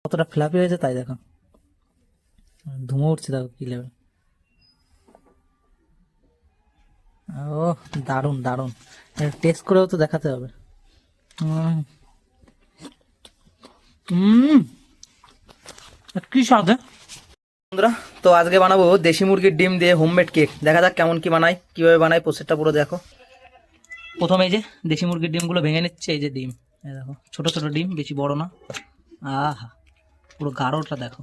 কতটা ফ্লাপি হয়েছে তাই দেখো, ধুমো উঠছে দেখো কি লেভেল। ও দারুণ দারুণ, টেস্ট করেও তো দেখাতে হবে। হুম হুম, কি স্বাদ বন্ধুরা। তো আজকে বানাবো দেশি মুরগির ডিম দিয়ে হোমমেড কেক। দেখা যাক কেমন কি বানাই, কিভাবে বানাই, প্রসেসটা পুরো দেখো। প্রথমে এই যে দেশি মুরগির ডিমগুলো ভেঙে নিচ্ছে। এই যে ডিম, এই দেখো ছোট ছোট ডিম, বেশি বড় না। আহা, পুরো গাঢ়টা দেখো।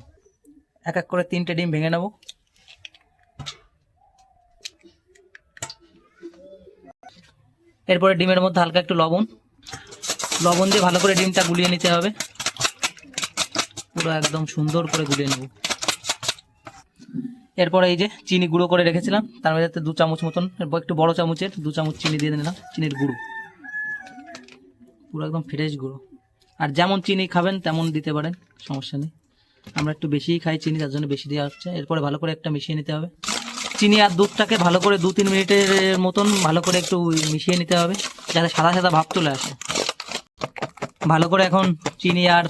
এক এক করে 3টে ডিম ভেঙে নেব। এরপরে ডিমের মধ্যে হালকা একটু লবণ দিয়ে ভালো করে ডিমটা গুলিয়ে নিতে হবে। পুরো একদম সুন্দর করে গুলিয়ে নেব। এরপরে এই যে চিনি গুঁড়ো করে রেখেছিলাম, তার মধ্যে 2 চামচ মতন, একটু বড় চামচের 2 চামচ চিনি দিয়ে নিলাম, চিনির গুঁড়ো, পুরো একদম ফ্রেশ গুঁড়ো। আর যেমন চিনি খাবেন তেমন দিতে পারেন, সমস্যা নেই। আমরা একটু বেশিই খাই চিনি, তার জন্য বেশি দেওয়া হচ্ছে। এরপরে ভালো করে একটা মিশিয়ে নিতে হবে। চিনি আর দুধটাকে ভালো করে 2-3 মিনিটের মতন ভালো করে একটু মিশিয়ে নিতে হবে, যাতে সাদা সাদা ভাব চলে আসে। ভালো করে এখন চিনি আর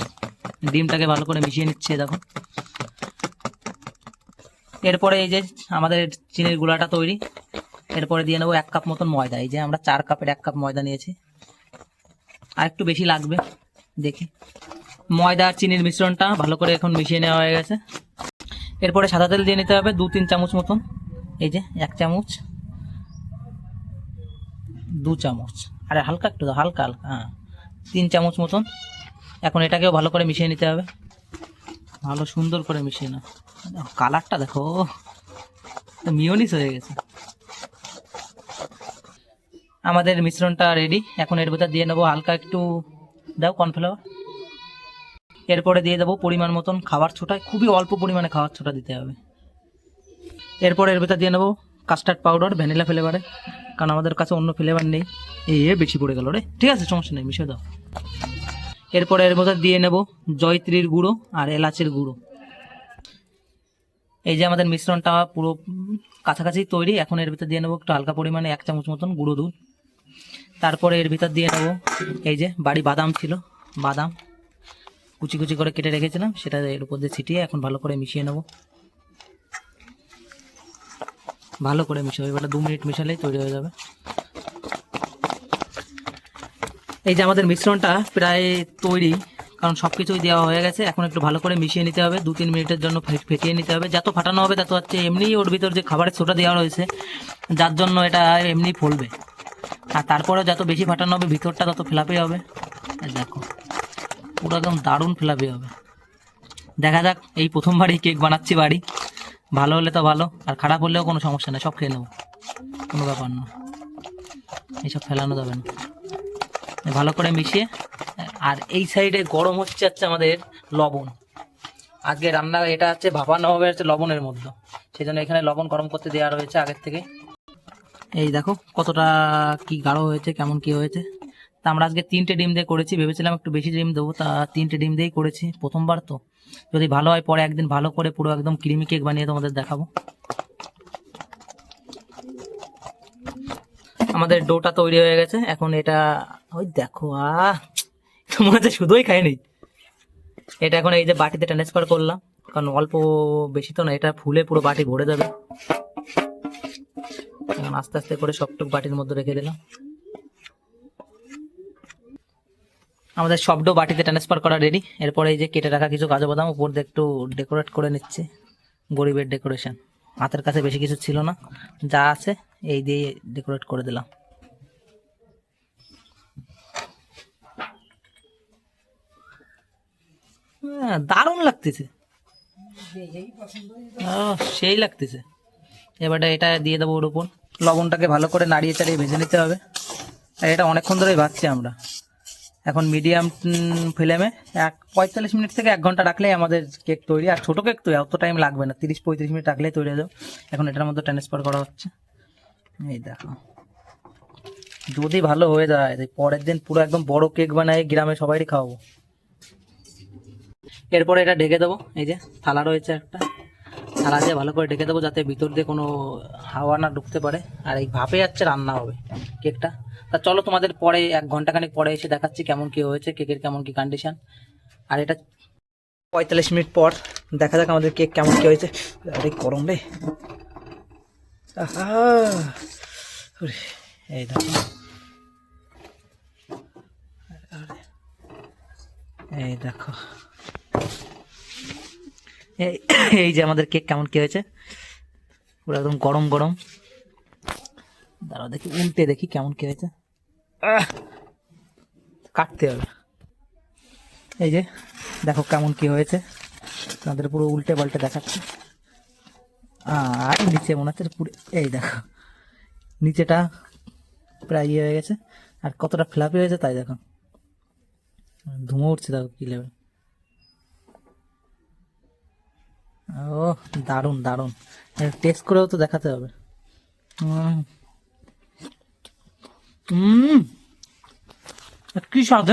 ডিমটাকে ভালো করে মিশিয়ে নিচ্ছে দেখো। এরপরে এই যে আমাদের চিনির গুঁড়াটা তৈরি। এরপরে দিয়ে নেবো 1 কাপ মতন ময়দা। এই যে আমরা 4 কাপের 1 কাপ ময়দা নিয়েছি, আর একটু বেশি লাগবে দেখি। ময়দা আর চিনির মিশ্রণটা ভালো করে এখন মিশিয়ে নেওয়া হয়ে গেছে। এরপরে সাদা তেল দিয়ে নিতে হবে 2-3 চামচ মতন। এই যে 1 চামচ, 2 চামচ, আর হালকা একটু হালকা হালকা, হ্যাঁ 3 চামচ মতন। এখন এটাকেও ভালো করে মিশিয়ে নিতে হবে, ভালো সুন্দর করে মিশিয়ে নাও। কালারটা দেখো, মিওনিস হয়ে গেছে। আমাদের মিশ্রণটা রেডি। এখন এর ভেতর দিয়ে নেবো হালকা একটু দাও কর্নফ্লাওয়ার। এরপরে দিয়ে দেবো পরিমাণ মতন খাবার ছোটা, খুবই অল্প পরিমাণে খাবার ছোটা দিতে হবে। এরপরে এর ভেতর দিয়ে নেবো কাস্টার্ড পাউডার, ভ্যানিলা ফ্লেভারে, কারণ আমাদের কাছে অন্য ফ্লেভার নেই। বেশি পড়ে গেল রে, ঠিক আছে সমস্যা নেই, মিশিয়ে দাও। এরপরে এর ভেতর দিয়ে নেব জয়ত্রীর গুঁড়ো আর এলাচের গুঁড়ো। এই যে আমাদের মিশ্রণটা পুরো কাছাকাছি তৈরি। এখন এর ভিতর দিয়ে নেবো একটু হালকা পরিমাণে 1 চামচ মতন গুঁড়ো দুধ। তারপরে এর ভিতর দিয়ে নেবো এই যে বাড়ি বাদাম ছিল, বাদাম কুচি কুচি করে কেটে রেখেছিলাম, সেটা এর উপর দিয়ে ছিটিয়ে এখন ভালো করে মিশিয়ে নেব। ভালো করে মিশাবো, এবারে 2 মিনিট মিশালেই তৈরি হয়ে যাবে। এই যে আমাদের মিশ্রণটা প্রায় তৈরি, কারণ সব কিছুই দেওয়া হয়ে গেছে। এখন একটু ভালো করে মিশিয়ে নিতে হবে, 2-3 মিনিটের জন্য ফেটিয়ে নিতে হবে। যত ফাটানো হবে তত হচ্ছে এমনিই ওর ভিতর যে খাবারের সোডা দেওয়া রয়েছে, যার জন্য এটা এমনি ফলবে। আর তারপরে যত বেশি ফাটানো হবে ভিতরটা তত ফ্লাপি হবে। দেখো পুরো একদম দারুণ ফ্লাপি হবে। দেখা যাক, এই প্রথমবারই কেক বানাচ্ছি বাড়ি, ভালো হলে তো ভালো, আর খারাপ হলেও কোনো সমস্যা নেই, সব খেয়ে নেবো, কোনো ব্যাপার না, এইসব ফেলানো যাবে না। ভালো করে মিশিয়ে, আর এই সাইডে গরম হচ্ছে আমাদের লবণ। আজকে রান্না এটা হচ্ছে ভাপানো হবে হচ্ছে লবণের মধ্যে, সেই জন্য এখানে লবণ গরম করতে দেওয়া রয়েছে আগের থেকে। এই দেখো কতটা কি গাঢ় হয়েছে, কেমন কি হয়েছে। তা আমরা আজকে 3টে ডিম দিয়ে করেছি, ভেবেছিলাম একটু বেশি ডিম দেবো, তা 3টে ডিম দিয়েই করেছি, প্রথমবার তো। যদি ভালো হয় পরে একদিন ভালো করে পুরো একদম ক্রিমি কেক বানিয়ে তোমাদের দেখাবো। আমাদের ডোটা তৈরি হয়ে গেছে। এখন এটা ওই দেখো, মনে হচ্ছে শুধুই খাইনি। এটা এখন এই যে বাটিতে ট্রান্সফার করলাম, কারণ অল্প বেশি তো না, এটা ফুলে পুরো বাটি ভরে যাবে। এখন আস্তে আস্তে করে সবটুক বাটির মধ্যে রেখে দিলাম। আমাদের সব ডো বাটিতে ট্রান্সফার করা রেডি। এরপরে এই যে কেটে রাখা কিছু কাজু বাদাম উপর দিয়ে একটু ডেকোরেট করে নিচ্ছে, গরিবের ডেকোরেশন। হাতের কাছে বেশি কিছু ছিল না, যা আছে এই দিয়ে ডেকোরেট করে দিলাম। দারুণ লাগতেছে, সেই লাগতেছে। এবারে এটা দিয়ে দেবো ওর উপর। লবণটাকে ভালো করে নাড়িয়ে চাড়িয়ে ভেজে নিতে হবে। আর এটা অনেকক্ষণ ধরেই ভাজছি আমরা। এখন মিডিয়াম ফ্লেমে 45 মিনিট থেকে 1 ঘন্টা রাখলেই আমাদের কেক তৈরি। আর ছোটো কেক তো অত টাইম লাগবে না, 30-35 মিনিট রাখলেই তৈরি হয়ে যাবে। এখন এটার মধ্যে ট্রান্সফার করা হচ্ছে। এই দেখো, যদি ভালো হয়ে যায় পরের দিন পুরো একদম বড় কেক বানাই গ্রামে সবাইকে খাওয়াবো। এরপরে এটা ঢেকে দেবো। এই যে থালা রয়েছে একটা, থালা দিয়ে ভালো করে ঢেকে দেবো, যাতে ভিতর দিয়ে কোনো হাওয়া না ঢুকতে পারে। আর এই ভাপে যাচ্ছে রান্না হবে কেকটা। তা চলো তোমাদের পরে 1 ঘন্টা খানিক পরে এসে দেখাচ্ছি কেমন কি হয়েছে, কেকের কেমন কি কন্ডিশন। আর এটা 45 মিনিট পর দেখা যাক আমাদের কেক কেমন কি হয়েছে। আরে গরম রে। আহা, ওরে, এই দেখো, এই দেখো, এই যে আমাদের কেক কেমন কি হয়েছে, পুরো একদম গরম গরম। দাঁড়াও দেখি, উল্টে দেখি কেমন কি হয়েছে। কাটতে হবে। এই যে দেখো কেমন কি হয়েছে, তাদের পুরো উল্টে পাল্টে দেখাচ্ছে। আর নিচে মনে হচ্ছে পুরো, এই দেখো নিচেটা প্রায় ইয়ে হয়ে গেছে, আর কতটা ফ্লাপি হয়েছে তাই দেখো, ধুমো উঠছে দেখো কি লেভেল। ও দারুণ দারুণ, টেস্ট করেও তো দেখাতে হবে। কি স্বাদ!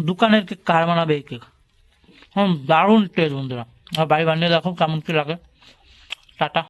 দোকানের কেক কার বানাবে এই কেক? দারুণ টেস্ট বন্ধুরা, আর বাড়ি বানিয়ে দেখো কেমন কি লাগে। টাটা।